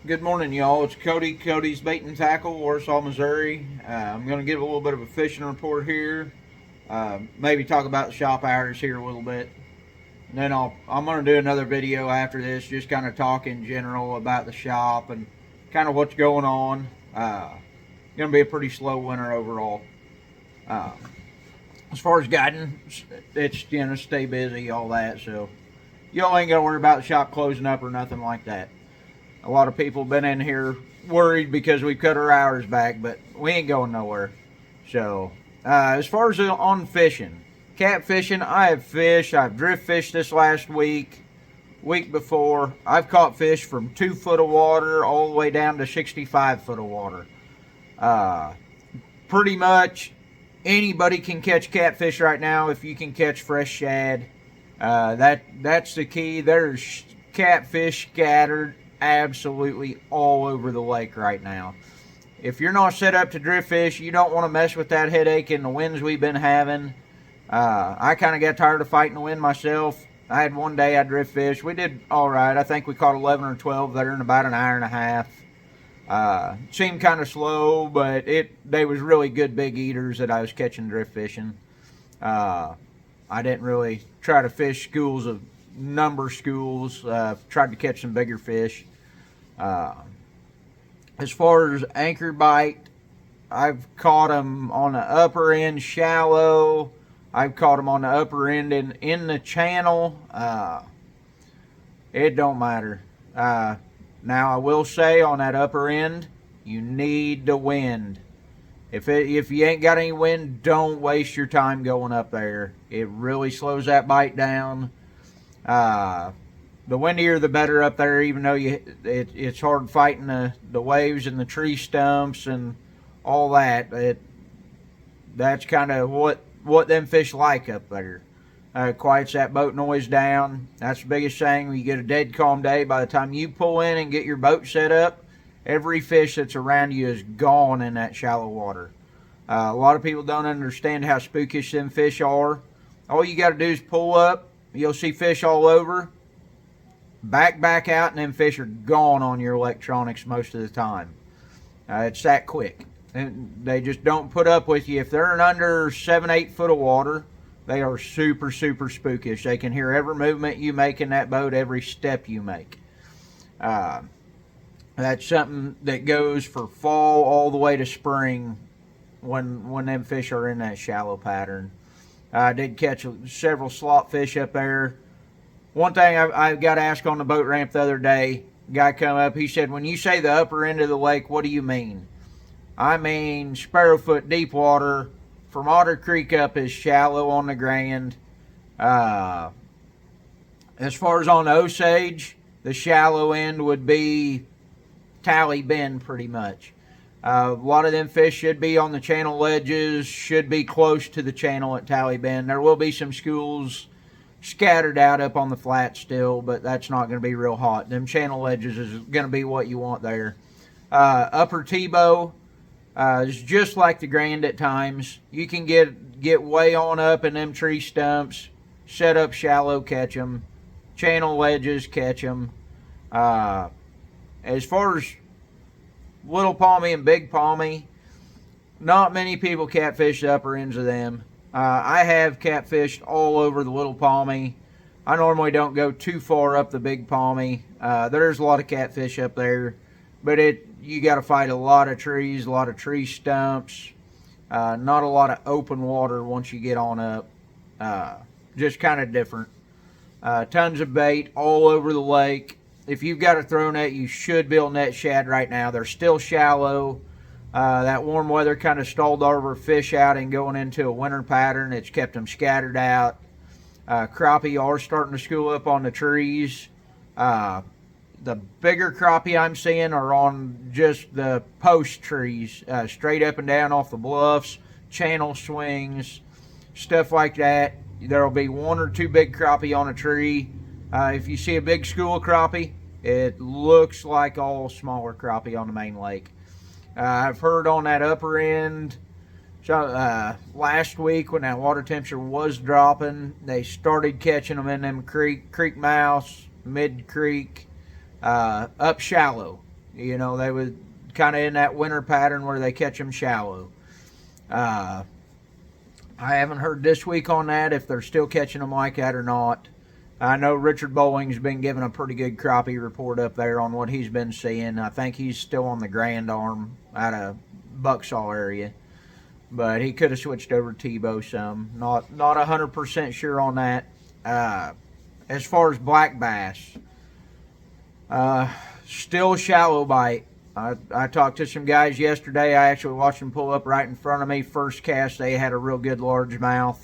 Good morning, y'all. It's Cody's Bait and Tackle, Warsaw, Missouri. I'm going to give a little bit of a fishing report here. Maybe talk about the shop hours here a little bit. And then I'm going to do another video after this, just kind of talk in general about the shop and kind of what's going on. Going to be a pretty slow winter overall. Uh, as far as guiding, it's stay busy, all that. So y'all ain't got to worry about the shop closing up or nothing like that. A lot of people have been in here worried because we cut our hours back, but we ain't going nowhere. So, as far as on fishing, catfishing, I have fished. I've drift fished this last week before. I've caught fish from 2 foot of water all the way down to 65 foot of water. Pretty much anybody can catch catfish right now if you can catch fresh shad. That's the key. There's catfish scattered absolutely all over the lake right now. If you're not set up to drift fish, you don't want to mess with that headache in the winds we've been having. I kind of got tired of fighting the wind myself. I had one day I drift fish. We did all right. I think we caught 11 or 12 there in about an hour and a half. Seemed kind of slow, but they was really good big eaters that I was catching drift fishing. I didn't really try to fish schools of schools. Tried to catch some bigger fish. As far as anchor bite, I've caught them on the upper end shallow. I've caught them on the upper end in the channel. It don't matter. Now I will say on that upper end, you need the wind. If you ain't got any wind, don't waste your time going up there. It really slows that bite down. The windier the better up there, even though it's hard fighting the waves and the tree stumps and all that. That's kind of what them fish like up there. Quiets that boat noise down. That's the biggest thing. When you get a dead calm day, by the time you pull in and get your boat set up, every fish that's around you is gone in that shallow water. A lot of people don't understand how spookish them fish are. All you got to do is pull up. You'll see fish all over. Back out, and them fish are gone on your electronics most of the time. It's that quick. And they just don't put up with you. If they're in under 7-8 foot of water, they are super spookish. They can hear every movement you make in that boat, every step you make. That's something that goes for fall all the way to spring when them fish are in that shallow pattern. I did catch several slot fish up there. One thing I got asked on the boat ramp the other day, guy come up, he said, when you say the upper end of the lake, what do you mean? I mean Sparrowfoot deep water. From Otter Creek up is shallow on the Grand. As far as on the Osage, the shallow end would be Tally Bend pretty much. A lot of them fish should be on the channel ledges, should be close to the channel at Tally Bend. There will be some schools scattered out up on the flat still, but that's not going to be real hot. Them channel ledges is going to be what you want there. Upper Tebow is just like the Grand at times. You can get way on up in them tree stumps, set up shallow, catch them. Channel ledges, catch them. As far as Little Palmy and Big Palmy, not many people catfish the upper ends of them. I have catfished all over the Little Palmy. I normally don't go too far up the Big Palmy. There's a lot of catfish up there, but you got to fight a lot of trees, a lot of tree stumps, not a lot of open water once you get on up. Just kind of different. Tons of bait all over the lake. If you've got a throw net, you should be able to net shad right now. They're still shallow. That warm weather kind of stalled our fish out and going into a winter pattern. It's kept them scattered out. Crappie are starting to school up on the trees. The bigger crappie I'm seeing are on just the post trees, straight up and down off the bluffs, channel swings, stuff like that. There'll be 1 or 2 big crappie on a tree. If you see a big school of crappie, it looks like all smaller crappie on the main lake. I've heard on that upper end, so last week when that water temperature was dropping, they started catching them in them creek mouths, mid creek, up shallow. You know, they would kind of in that winter pattern where they catch them shallow. I haven't heard this week on that if they're still catching them like that or not. I know Richard Bowling's been giving a pretty good crappie report up there on what he's been seeing. I think he's still on the Grand Arm out of Bucksaw area, but he could have switched over to Tebow some. Not 100% sure on that. As far as black bass, still shallow bite. I talked to some guys yesterday. I actually watched them pull up right in front of me. First cast, they had a real good largemouth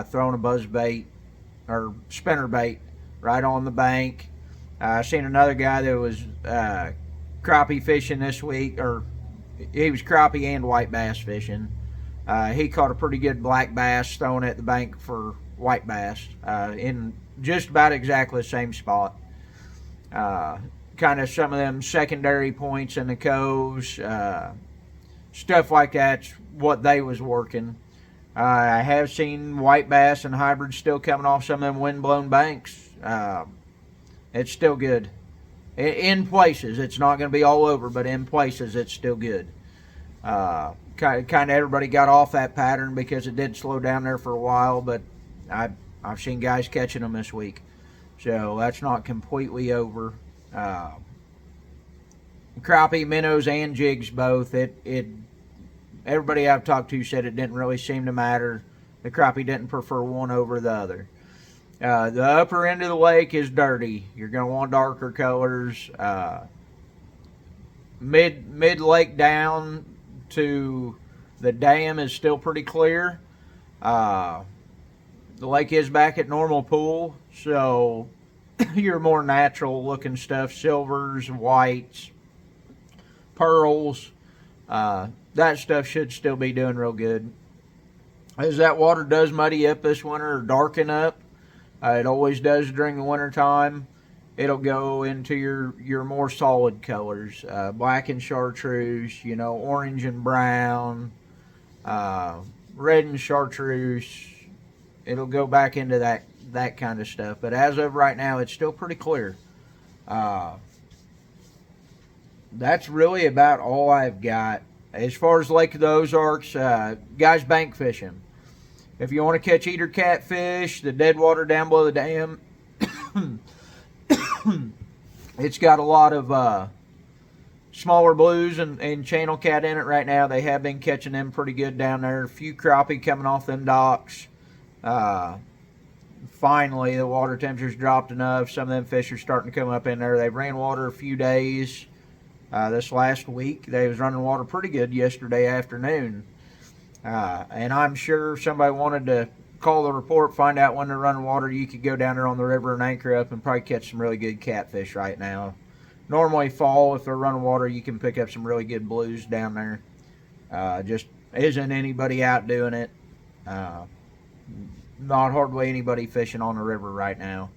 throwing a buzz bait or spinner bait right on the bank. I seen another guy that was crappie fishing this week, or he was crappie and white bass fishing. He caught a pretty good black bass thrown at the bank for white bass in just about exactly the same spot. Kind of some of them secondary points in the coves, stuff like that's what they was working. I have seen white bass and hybrids still coming off some of them windblown banks. It's still good. In places, it's not going to be all over, but in places, it's still good. Kind of everybody got off that pattern because it did slow down there for a while, but I've seen guys catching them this week. So that's not completely over. Crappie, minnows, and jigs both. Everybody I've talked to said it didn't really seem to matter. The crappie didn't prefer one over the other. The upper end of the lake is dirty. You're going to want darker colors. Mid lake down to the dam is still pretty clear. The lake is back at normal pool, so your more natural looking stuff, silvers, whites, pearls, that stuff should still be doing real good. As that water does muddy up this winter or darken up, it always does during the winter time, it'll go into your more solid colors, black and chartreuse, orange and brown, red and chartreuse. It'll go back into that kind of stuff. But as of right now, it's still pretty clear. That's really about all I've got. As far as Lake of the Ozarks, guys bank fishing. If you want to catch eater catfish, the dead water down below the dam, it's got a lot of smaller blues and channel cat in it right now. They have been catching them pretty good down there. A few crappie coming off them docks. Finally, the water temperature's dropped enough. Some of them fish are starting to come up in there. They ran water a few days. This last week, they was running water pretty good yesterday afternoon. And I'm sure if somebody wanted to call the report, find out when they're running water, you could go down there on the river and anchor up and probably catch some really good catfish right now. Normally fall, if they're running water, you can pick up some really good blues down there. Just isn't anybody out doing it. Not hardly anybody fishing on the river right now.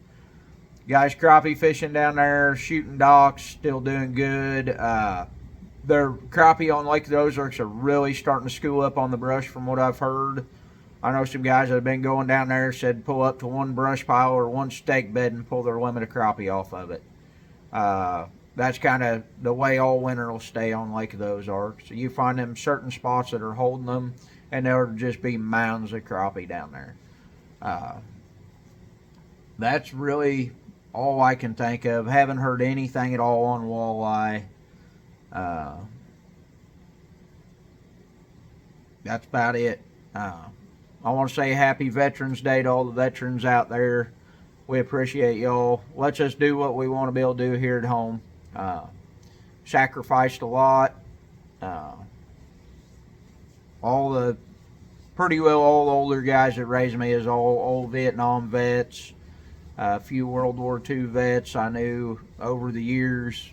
Guys crappie fishing down there, shooting docks, still doing good. Their crappie on Lake of the Ozarks are really starting to school up on the brush from what I've heard. I know some guys that have been going down there said pull up to one brush pile or one stake bed and pull their limit of crappie off of it. That's kind of the way all winter will stay on Lake of the Ozarks. So you find them certain spots that are holding them, and there'll just be mounds of crappie down there. That's really all I can think of. Haven't heard anything at all on walleye. That's about it. I want to say happy Veterans Day to all the veterans out there. We appreciate y'all. Let's just do what we want to be able to do here at home. Sacrificed a lot. Pretty well all the older guys that raised me is all old Vietnam vets. A few World War II vets I knew over the years.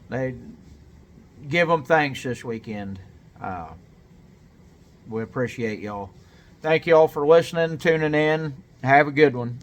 They give them thanks this weekend. We appreciate y'all. Thank y'all for listening, tuning in. Have a good one.